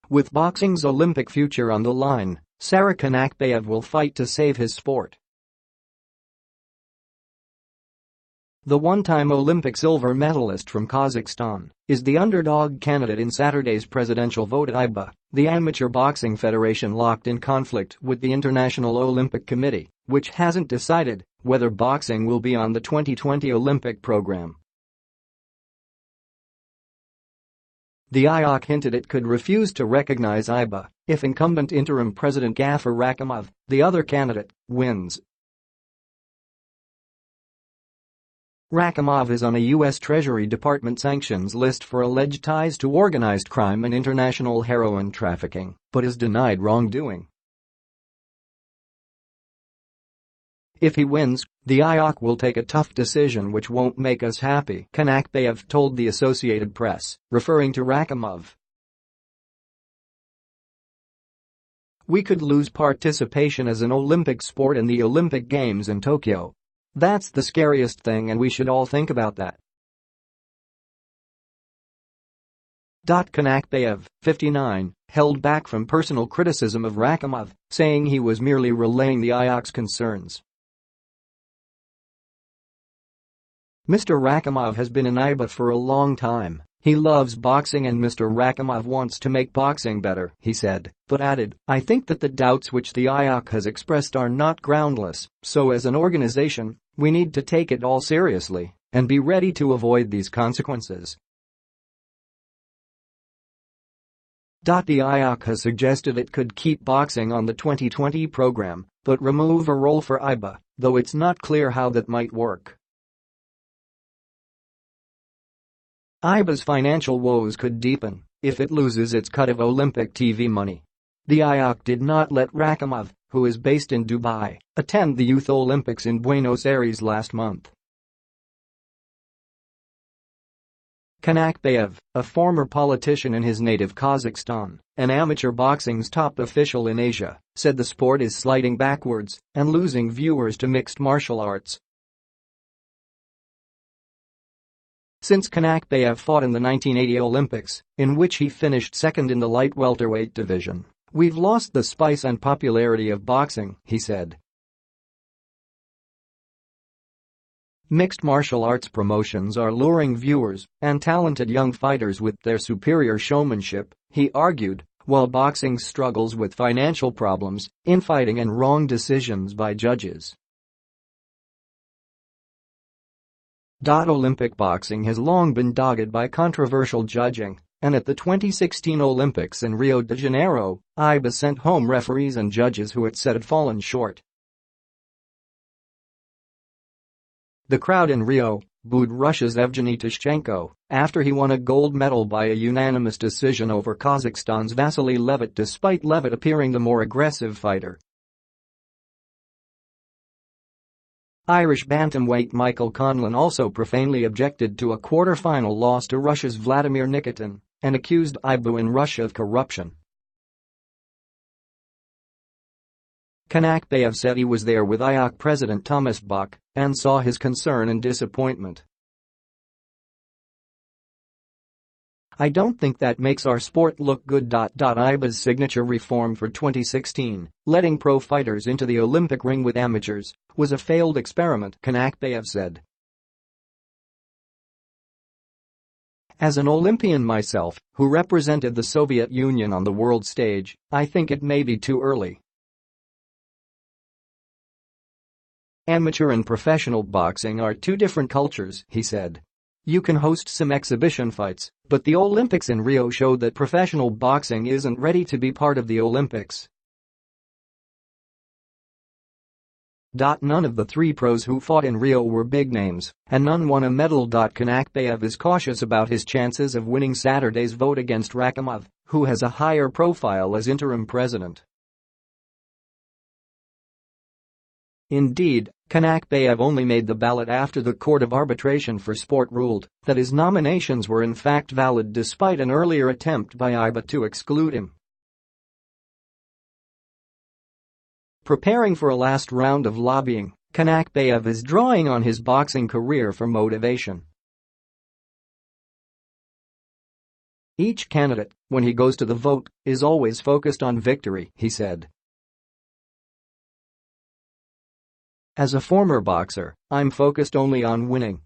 With boxing's Olympic future on the line, Sara Kanakbayev will fight to save his sport. The one-time Olympic silver medalist from Kazakhstan is the underdog candidate in Saturday's presidential vote at IBA, the Amateur Boxing Federation locked in conflict with the International Olympic Committee, which hasn't decided whether boxing will be on the 2020 Olympic program. The IOC hinted it could refuse to recognize IBA if incumbent interim president Gafur Rakhimov, the other candidate, wins. Rakhimov is on a U.S. Treasury Department sanctions list for alleged ties to organized crime and international heroin trafficking, but is denied wrongdoing. If he wins, the IOC will take a tough decision which won't make us happy, Kanakbayev told the Associated Press, referring to Rakhimov. We could lose participation as an Olympic sport in the Olympic Games in Tokyo. That's the scariest thing and we should all think about that. Kanakbayev, 59, held back from personal criticism of Rakhimov, saying he was merely relaying the IOC's concerns. Mr. Rakhimov has been in IBA for a long time. He loves boxing and Mr. Rakhimov wants to make boxing better, he said, but added, I think that the doubts which the IOC has expressed are not groundless, so as an organization, we need to take it all seriously and be ready to avoid these consequences. The IOC has suggested it could keep boxing on the 2020 program, but remove a role for IBA, though it's not clear how that might work. IBA's financial woes could deepen if it loses its cut of Olympic TV money. The IOC did not let Rakhimov, who is based in Dubai, attend the Youth Olympics in Buenos Aires last month. Kanakbayev, a former politician in his native Kazakhstan, and amateur boxing's top official in Asia, said the sport is sliding backwards and losing viewers to mixed martial arts. Since Kanakbayev fought in the 1980 Olympics, in which he finished second in the light welterweight division, we've lost the spice and popularity of boxing, he said. Mixed martial arts promotions are luring viewers and talented young fighters with their superior showmanship, he argued, while boxing struggles with financial problems, infighting and wrong decisions by judges. Olympic boxing has long been dogged by controversial judging, and at the 2016 Olympics in Rio de Janeiro, IBA sent home referees and judges who it said had fallen short. The crowd in Rio booed Russia's Evgeny Tishchenko after he won a gold medal by a unanimous decision over Kazakhstan's Vasily Levitt, despite Levitt appearing the more aggressive fighter. Irish bantamweight Michael Conlan also profanely objected to a quarter-final loss to Russia's Vladimir Nikitin and accused IBA in Russia of corruption. Kanakbayev said he was there with IOC President Thomas Bach and saw his concern and disappointment. I don't think that makes our sport look good. IBA's signature reform for 2016, letting pro fighters into the Olympic ring with amateurs, was a failed experiment, Kanakbayev said. As an Olympian myself, who represented the Soviet Union on the world stage, I think it may be too early. Amateur and professional boxing are two different cultures, he said. You can host some exhibition fights, but the Olympics in Rio showed that professional boxing isn't ready to be part of the Olympics. None of the three pros who fought in Rio were big names, and none won a medal. Kanakbayev is cautious about his chances of winning Saturday's vote against Rakhimov, who has a higher profile as interim president. Indeed, Kanakbayev only made the ballot after the Court of Arbitration for Sport ruled that his nominations were in fact valid despite an earlier attempt by IBA to exclude him. Preparing for a last round of lobbying, Kanakbayev is drawing on his boxing career for motivation. Each candidate, when he goes to the vote, is always focused on victory, he said. As a former boxer, I'm focused only on winning.